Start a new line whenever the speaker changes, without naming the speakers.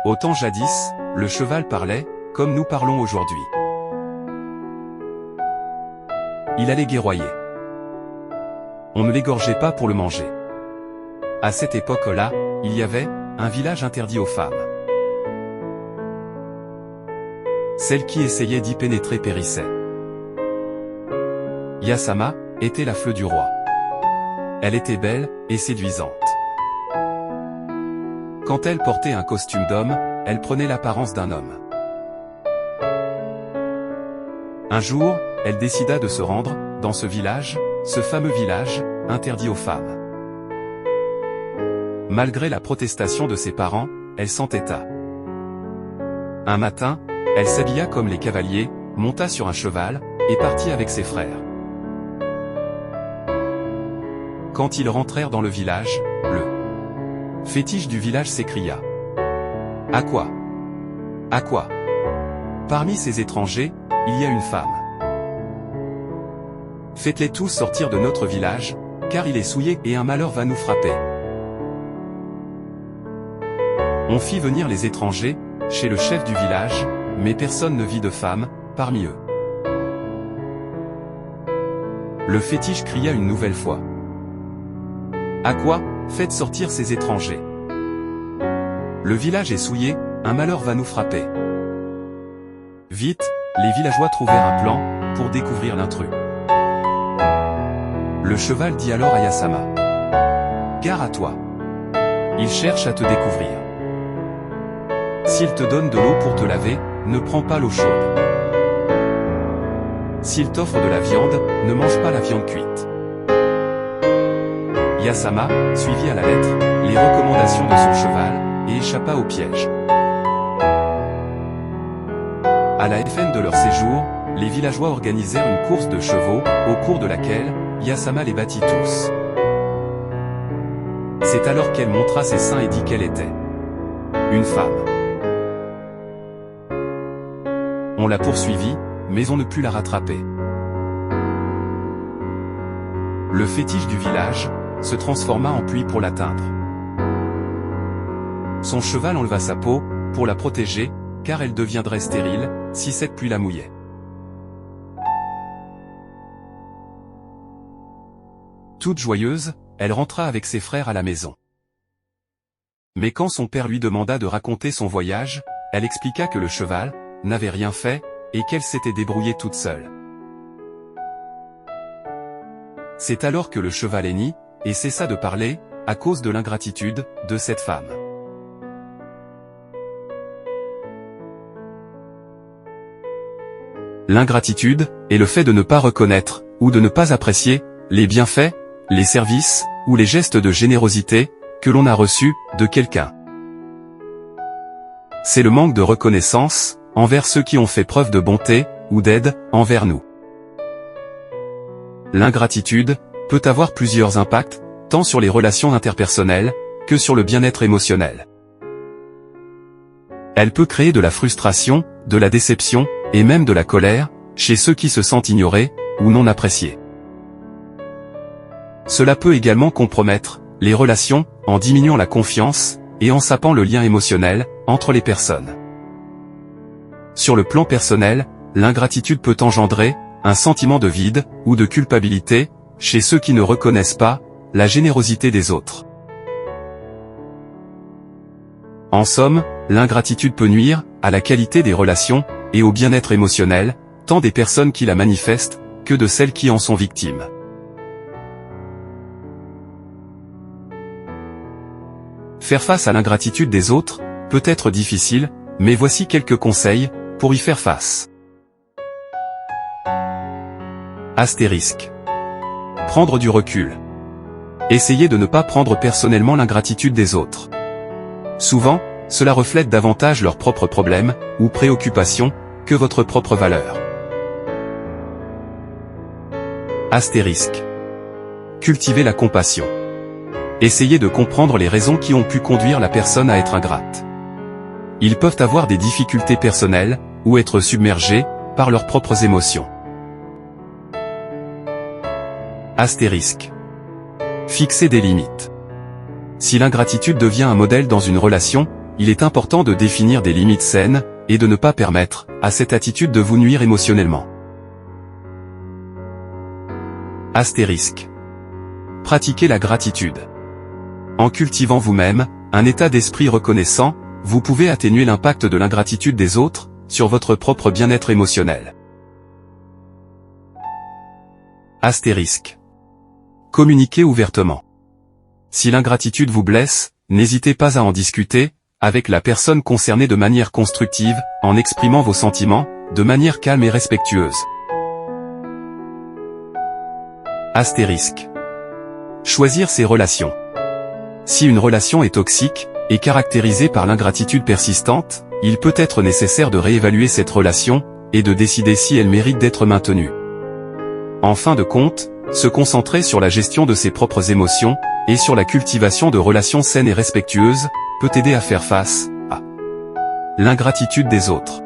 Au temps jadis, le cheval parlait, comme nous parlons aujourd'hui. Il allait guerroyer. On ne l'égorgeait pas pour le manger. À cette époque-là, il y avait un village interdit aux femmes. Celle qui essayait d'y pénétrer périssait. Yasama était la fleur du roi. Elle était belle et séduisante. Quand elle portait un costume d'homme, elle prenait l'apparence d'un homme. Un jour, elle décida de se rendre dans ce village, ce fameux village, interdit aux femmes. Malgré la protestation de ses parents, elle s'entêta. Un matin, elle s'habilla comme les cavaliers, monta sur un cheval, et partit avec ses frères. Quand ils rentrèrent dans le village, le fétiche du village s'écria. « À quoi? À quoi? Parmi ces étrangers, il y a une femme. Faites-les tous sortir de notre village, car il est souillé et un malheur va nous frapper. » On fit venir les étrangers, chez le chef du village, mais personne ne vit de femme, parmi eux. Le fétiche cria une nouvelle fois. « À quoi, faites sortir ces étrangers? Le village est souillé, un malheur va nous frapper. » Vite, les villageois trouvèrent un plan, pour découvrir l'intrus. Le cheval dit alors à Yasama. « Gare à toi. Il cherche à te découvrir. S'il te donne de l'eau pour te laver, ne prends pas l'eau chaude. S'il t'offre de la viande, ne mange pas la viande cuite. » Yasama suivit à la lettre les recommandations de son cheval, et échappa au piège. À la fin de leur séjour, les villageois organisèrent une course de chevaux, au cours de laquelle, Yasama les battit tous. C'est alors qu'elle montra ses seins et dit qu'elle était une femme. On la poursuivit, mais on ne put la rattraper. Le fétiche du village se transforma en pluie pour l'atteindre. Son cheval enleva sa peau, pour la protéger, car elle deviendrait stérile, si cette pluie la mouillait. Toute joyeuse, elle rentra avec ses frères à la maison. Mais quand son père lui demanda de raconter son voyage, elle expliqua que le cheval n'avait rien fait, et qu'elle s'était débrouillée toute seule. C'est alors que le cheval hennit, et cessa de parler, à cause de l'ingratitude de cette femme. L'ingratitude est le fait de ne pas reconnaître, ou de ne pas apprécier, les bienfaits, les services, ou les gestes de générosité, que l'on a reçus, de quelqu'un. C'est le manque de reconnaissance, envers ceux qui ont fait preuve de bonté, ou d'aide, envers nous. L'ingratitude peut avoir plusieurs impacts, tant sur les relations interpersonnelles, que sur le bien-être émotionnel. Elle peut créer de la frustration, de la déception, et même de la colère, chez ceux qui se sentent ignorés, ou non appréciés. Cela peut également compromettre les relations, en diminuant la confiance, et en sapant le lien émotionnel, entre les personnes. Sur le plan personnel, l'ingratitude peut engendrer un sentiment de vide, ou de culpabilité, chez ceux qui ne reconnaissent pas la générosité des autres. En somme, l'ingratitude peut nuire à la qualité des relations, et au bien-être émotionnel, tant des personnes qui la manifestent, que de celles qui en sont victimes. Faire face à l'ingratitude des autres peut être difficile, mais voici quelques conseils pour y faire face. Astérisque. Prendre du recul. Essayez de ne pas prendre personnellement l'ingratitude des autres. Souvent, cela reflète davantage leurs propres problèmes ou préoccupations que votre propre valeur. Astérisque. Cultivez la compassion. Essayez de comprendre les raisons qui ont pu conduire la personne à être ingrate. Ils peuvent avoir des difficultés personnelles, ou être submergés par leurs propres émotions. Astérisque. Fixez des limites. Si l'ingratitude devient un modèle dans une relation, il est important de définir des limites saines, et de ne pas permettre à cette attitude de vous nuire émotionnellement. Astérisque. Pratiquez la gratitude. En cultivant vous-même un état d'esprit reconnaissant, vous pouvez atténuer l'impact de l'ingratitude des autres sur votre propre bien-être émotionnel. Astérisque. Communiquez ouvertement. Si l'ingratitude vous blesse, n'hésitez pas à en discuter avec la personne concernée de manière constructive, en exprimant vos sentiments de manière calme et respectueuse. Astérisque. Choisir ses relations. Si une relation est toxique et caractérisée par l'ingratitude persistante, il peut être nécessaire de réévaluer cette relation et de décider si elle mérite d'être maintenue. En fin de compte, se concentrer sur la gestion de ses propres émotions et sur la cultivation de relations saines et respectueuses peut aider à faire face à l'ingratitude des autres.